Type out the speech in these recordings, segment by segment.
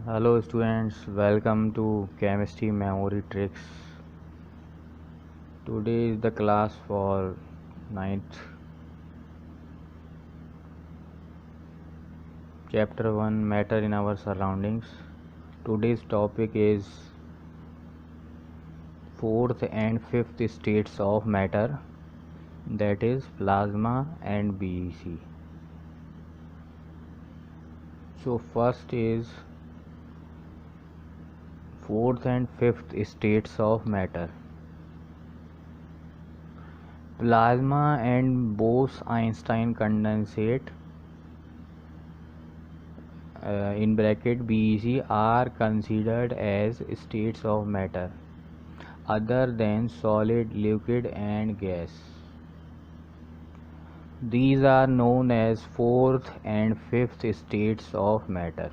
Hello students, welcome to Chemistry Memory Tricks. Today is the class for 9th. Chapter 1, Matter in Our Surroundings. Today's topic is 4th and 5th states of matter, that is plasma and BEC. So first is 4th and 5th states of matter. Plasma and Bose-Einstein condensate in bracket BEC are considered as states of matter other than solid, liquid and gas. These are known as 4th and 5th states of matter.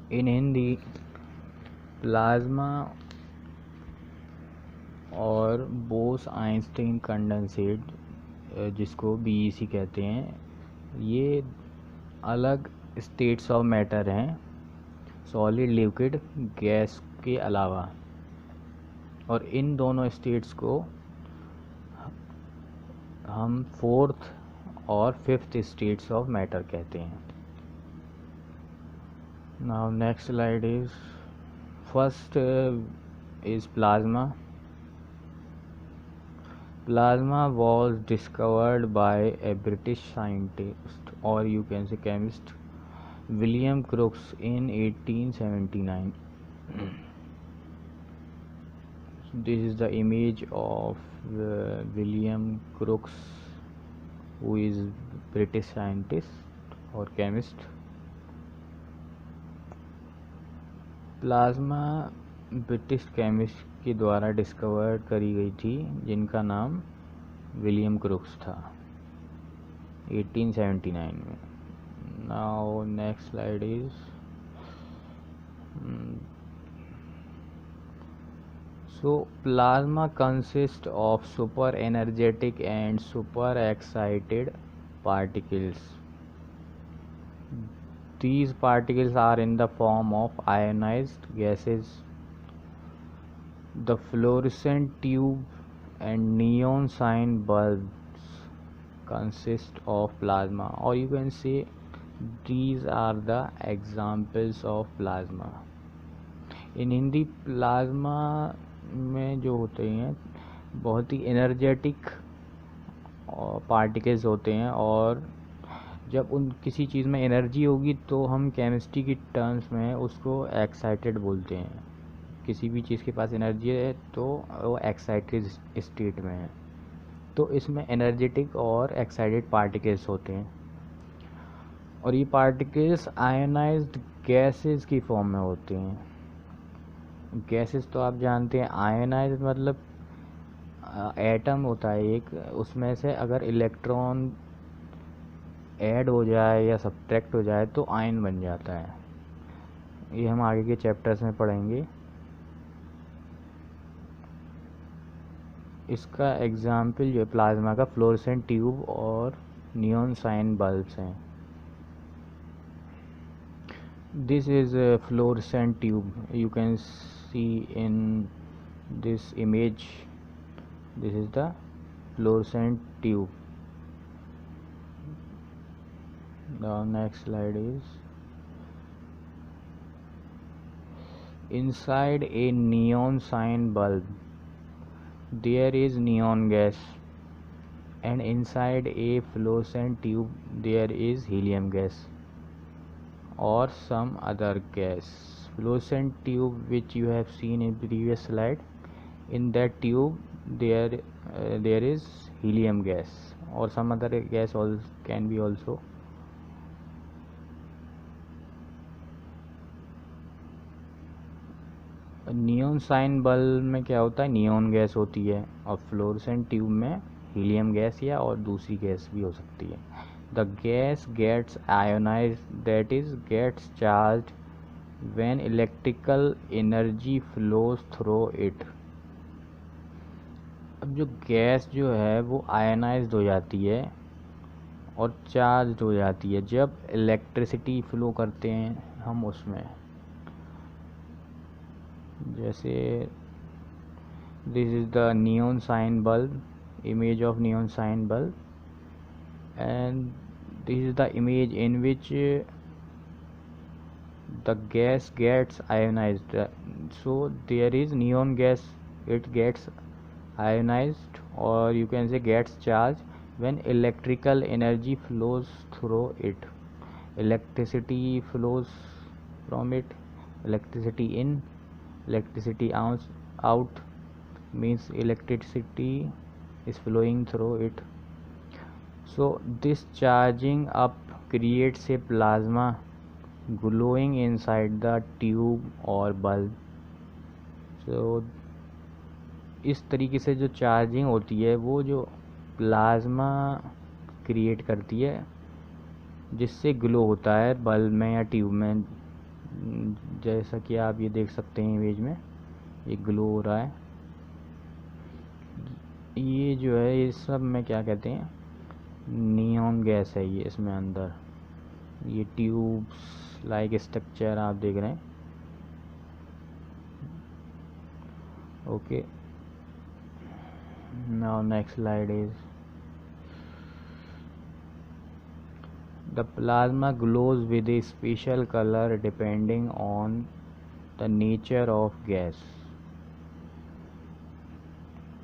In Hindi, plasma और Bose Einstein condensate जिसको BEC कहते हैं, ये अलग states of matter हैं solid, liquid, gas के अलावा, और इन दोनों स्टेट्स को हम 4th और 5th स्टेट्स ऑफ मैटर कहते हैं. Now next slide is first is plasma. Plasma was discovered by a British scientist, or you can say chemist, William Crookes in 1879. This is the image of William Crookes, who is British scientist or chemist. Plasma British chemist के द्वारा discover करी गई थी, जिनका नाम William crooks था 1879 में. Now next slide is so plasma consist of super energetic and super excited particles. These particles are in the form of ionized gases. The fluorescent tube and neon sign bulbs consist of plasma, or you can say these are the examples of plasma. In Hindi, plasma में जो होते हैं बहुत ही energetic particles होते हैं, और जब उन किसी चीज़ में एनर्जी होगी तो हम केमिस्ट्री की टर्म्स में उसको एक्साइटेड बोलते हैं. किसी भी चीज़ के पास एनर्जी है तो वो एक्साइटेड स्टेट में है. तो इसमें एनर्जेटिक और एक्साइटेड पार्टिकल्स होते हैं, और ये पार्टिकल्स आयनाइज्ड गैसेस की फॉर्म में होते हैं. गैसेस तो आप जानते हैं, आयनाइज्ड मतलब एटम होता है एक, उसमें से अगर इलेक्ट्रॉन ऐड हो जाए या सब्ट्रैक्ट हो जाए तो आयन बन जाता है. ये हम आगे के चैप्टर्स में पढ़ेंगे. इसका एग्जाम्पल जो है प्लाज्मा का फ्लोरेसेंट ट्यूब और नियॉन साइन बल्ब्स हैं. This is fluorescent tube, you can C in this image. This is the fluorescent tube. The next slide is inside a neon sign bulb there is neon gas, and inside a fluorescent tube there is helium gas or some other gas. Fluorescent tube, which you have seen in previous slide, in that tube there is helium gas or some other gas can be also. Neon sign bulb में क्या होता है, neon gas होती है, और fluorescent tube में helium gas या और दूसरी गैस भी हो सकती है. The gas gets ionised, that is gets charged when electrical energy flows through it. अब जो गैस जो है वो आयनाइज्ड हो जाती है और चार्ज हो जाती है जब इलेक्ट्रिसिटी फ्लो करते हैं हम उसमें। जैसे this is the neon sign bulb, image of neon sign bulb, and this is the image in which the gas gets ionized. So there is neon gas, it gets ionized, or you can say gets charged when electrical energy flows through it. Electricity flows from it, electricity in, electricity out means electricity is flowing through it. So this charging up creates a plasma glowing inside the tube or bulb. So इस तरीके से जो charging होती है वो जो plasma create करती है जिससे ग्लो होता है बल्ब में या ट्यूब में। जैसा कि आप ये देख सकते हैं इमेज में, ये ग्लो हो रहा है। ये जो है ये सब में क्या कहते हैं, नियॉन गैस है ये इसमें अंदर। ये ट्यूब्स लाइक स्ट्रक्चर आप देख रहे हैं। Okay, now next slide is the plasma glows with a special colour depending on the nature of gas.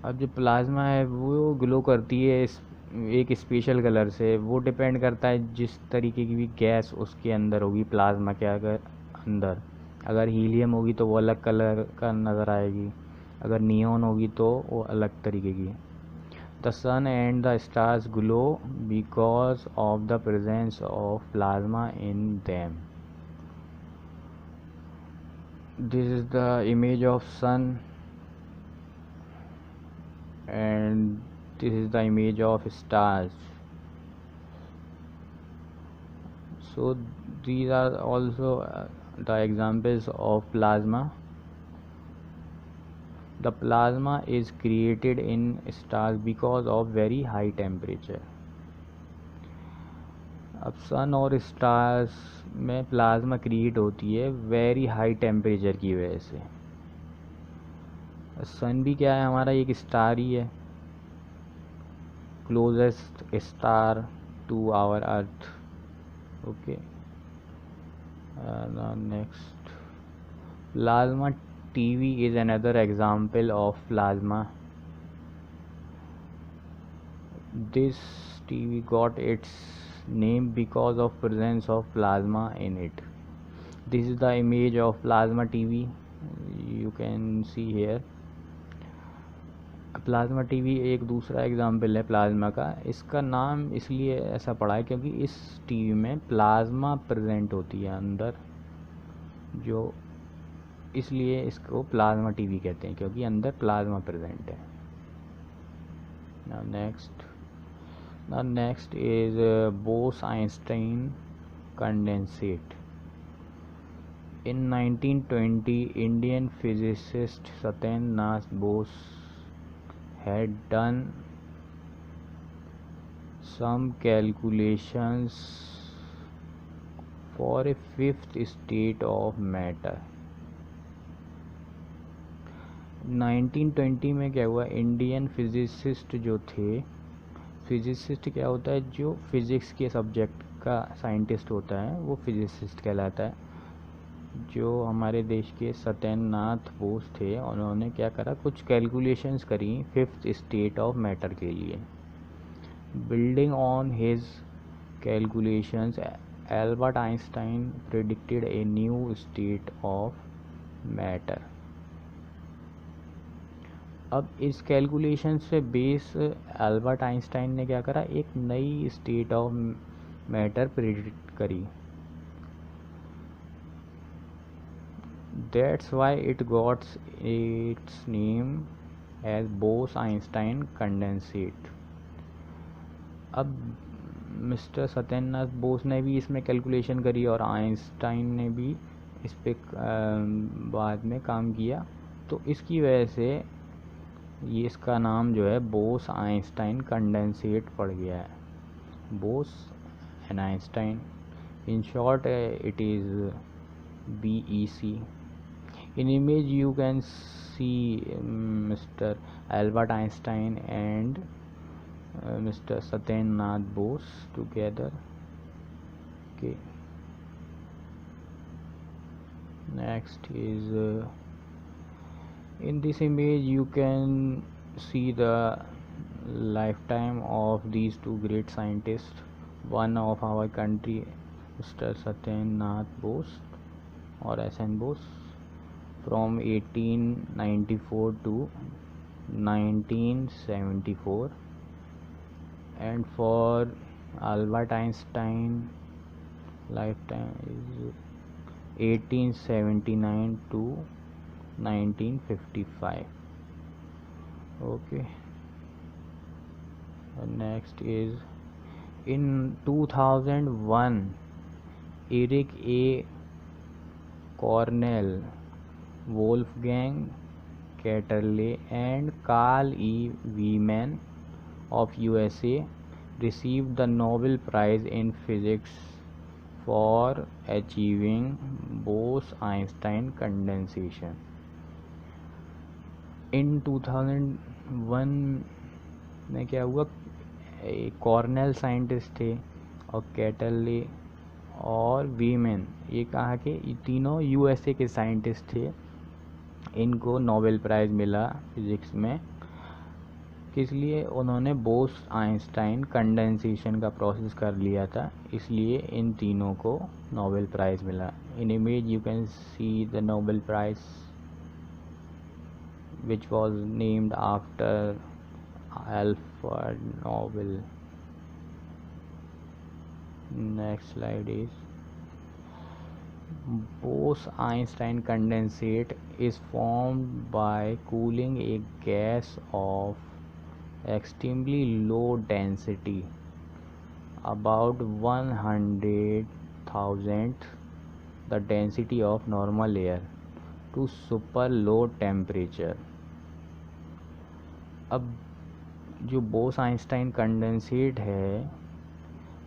अब जो प्लाज्मा है वो ग्लो करती है एक स्पेशल कलर से। वो डिपेंड करता है जिस तरीके की भी गैस उसके अंदर होगी प्लाज्मा के अंदर। अगर हीलियम होगी तो वो अलग कलर का नज़र आएगी, अगर नियॉन होगी तो वो अलग तरीके की। The sun and the stars glow because of the presence of plasma in them. This is the image of sun and this is the image of stars. So these are also the examples of plasma. The plasma is created in stars because of very high temperature. अब सन और stars में plasma create होती है very high temperature की वजह से। सन भी क्या है, हमारा एक स्टार ही है, closest star to our earth. Okay, next plasma TV is another example of plasma. This TV got its name because of presence of plasma in it. This is the image of plasma TV, you can see here. Plasma TV एक दूसरा example है plasma का। इसका नाम इसलिए ऐसा पड़ा है क्योंकि इस टीवी में प्लाज्मा प्रेजेंट होती है अंदर, जो इसलिए इसको प्लाज्मा टीवी कहते हैं क्योंकि अंदर प्लाज्मा प्रेजेंट है। Next is Bose Einstein condensate. In 1920, Indian physicist Satyendra Bose had done some calculations for a fifth state of matter। 1920 में क्या हुआ, इंडियन फिजिसिस्ट जो थे, फिजिसिस्ट क्या होता है, जो फिजिक्स के सब्जेक्ट का साइंटिस्ट होता है वो फिजिसिस्ट कहलाता है। जो हमारे देश के सत्येंद्रनाथ बोस थे, उन्होंने क्या करा, कुछ कैलकुलेशंस करी फिफ्थ स्टेट ऑफ मैटर के लिए। Building on his calculations Albert Einstein predicted a new state of matter. अब इस कैलकुलेशन से बेस एल्बर्ट आइंस्टाइन ने क्या करा, एक नई स्टेट ऑफ मैटर प्रेडिक्ट करी। That's why it got its name as Bose-Einstein condensate। अब मिस्टर सत्येंद्रनाथ बोस ने भी इसमें कैलकुलेशन करी और आइंस्टाइन ने भी इस पे बाद में काम किया, तो इसकी वजह से ये इसका नाम जो है बोस-आइंस्टाइन कंडेंसेट पड़ गया है। Bose and Einstein. In short, it is BEC. In image you can see Mr. Albert Einstein and Mr. Satyennath Bose together. Okay. Next is in this image you can see the lifetime of these two great scientists. One of our country, Mr. Satyennath Bose or SN Bose, from 1894 to 1974, and for Albert Einstein lifetime is 1879 to 1955. Okay. And next is in 2001, Eric A. Cornell, Wolfgang Ketterle and Carl E. Wieman of USA received the Nobel Prize in Physics for achieving Bose-Einstein condensation. In 2001 में क्या हुआ, Cornell scientist थे और कैटरले और women, ये कहा कि ये तीनों यूएसए के साइंटिस्ट थे, इनको नोबेल प्राइज़ मिला फिज़िक्स में। किस लिए? उन्होंने बोस आइंस्टाइन कंडेंसेशन का प्रोसेस कर लिया था, इसलिए इन तीनों को नोबेल प्राइज़ मिला। इन image you can see the Nobel prize which was named after Alfred Nobel. Next slide is Bose-Einstein condensate is formed by cooling a gas of extremely low density, about 100,000th the density of normal air, to super low temperature. अब जो Bose Einstein condensate है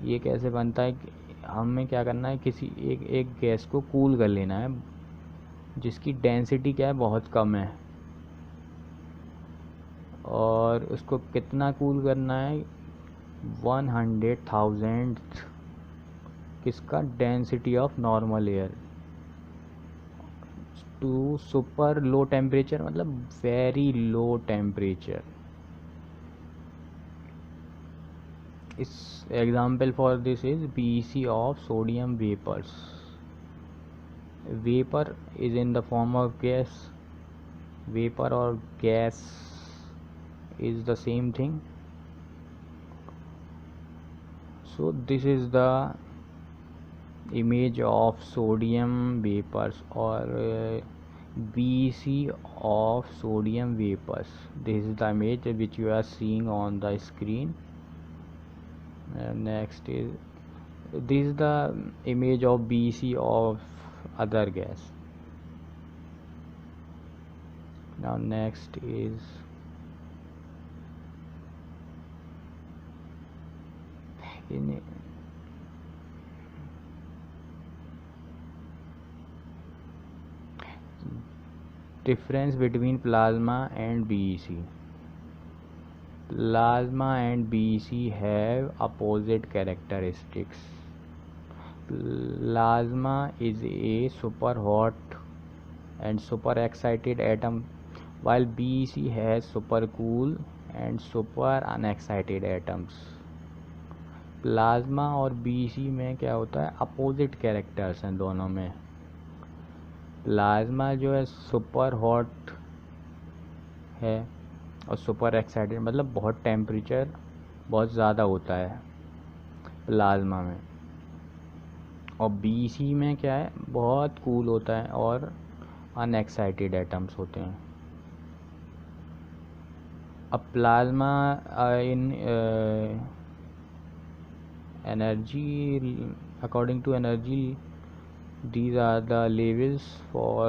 ये कैसे बनता है कि हमें क्या करना है, किसी एक गैस को कूल कर लेना है जिसकी डेंसिटी क्या है, बहुत कम है, और उसको कितना कूल करना है, 100,000 किसका, density of normal air, to super low temperature, मतलब वेरी लो टेम्परेचर। इस example for this is BEC of sodium vapours. Vapour is in the form of gas, vapour और gas is the same thing. So this is the image of sodium vapors or BEC of sodium vapors. This is the image which you are seeing on the screen. Next is this is the image of BEC of other gas. Now next is in difference between plasma and BEC. Plasma and BEC have opposite characteristics. Plasma is a super hot and super excited atom, while BEC has super cool and super unexcited atoms. Plasma और BEC में क्या होता है, opposite characters हैं दोनों में। Plasma जो है सुपर हॉट है और सुपर एक्साइटेड, मतलब बहुत टेम्परेचर बहुत ज़्यादा होता है प्लाज्मा में, और BEC में क्या है, बहुत कूल होता है और अनएक्साइटेड एटम्स होते हैं। अब plasma in energy, according to energy, these are the levels for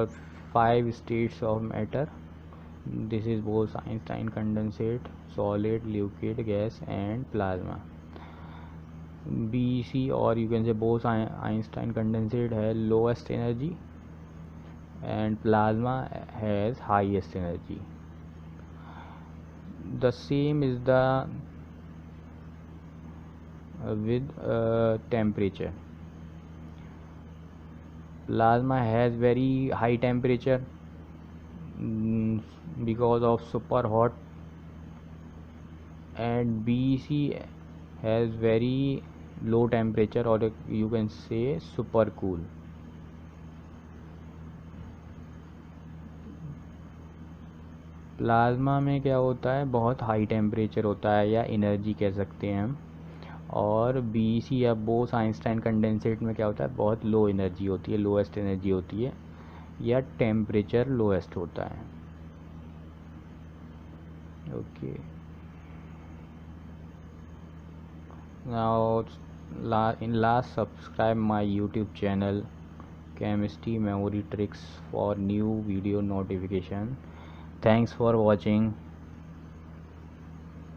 5 states of matter. This is Bose-Einstein condensate, solid, liquid, gas and plasma. BEC और you can say Bose-Einstein condensate है lowest energy and plasma has highest energy. The same is the with temperature. Plasma has very high temperature because of super hot, and BEC has very low temperature or you can say super cool. Plasma में क्या होता है, बहुत high temperature होता है या energy कह सकते हैं हम, और BEC या बोस आइंस्टाइन कंडेंसेट में क्या होता है, बहुत लो एनर्जी होती है, लोएस्ट एनर्जी होती है या टेम्परेचर लोएस्ट होता है. Okay, now in last subscribe my YouTube channel Chemistry Memory Tricks for new video notification. Thanks for watching.